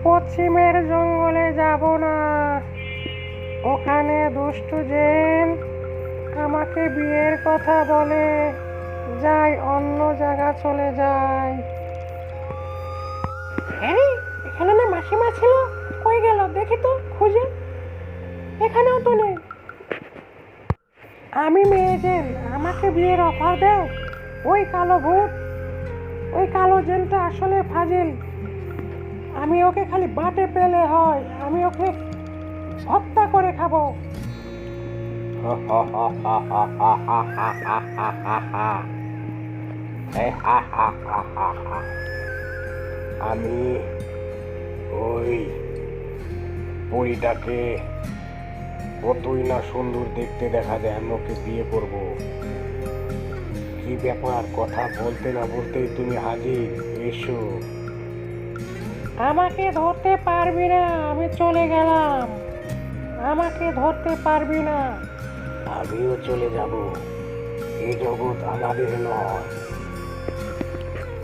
পশ্চিমের জঙ্গলে যাব না, ওখানে দুষ্টু জেন আমাকে বিয়ের কথা বলে। যাই, অন্য জায়গা চলে যাই। হ্যাঁ, এখানে না মাসিমা ছিল, কই গেল দেখি তো খুঁজে। এখানেও তো নেই। আমি মেয়েদের আমাকে বিয়ের অফার দেয় ওই কালো ভূত। ওই কালো জেনটা আসলে ফাজিল। আমি ওকে খালি বাটে পেলে হয়, আমি ওকে হত্যা করে খাবো। আমি ওই পরীটাকে কতই না সুন্দর দেখতে দেখা যায়, আমি ওকে বিয়ে করব। কি ব্যাপার, কথা বলতে না বলতেই তুমি হাজির, এসো। আমাকে ধরতে পারবি না, আমি চলে গেলাম। আমাকে ধরতে পারবি না। আমিও চলে যাব, এই জগৎ আমাদের নয়।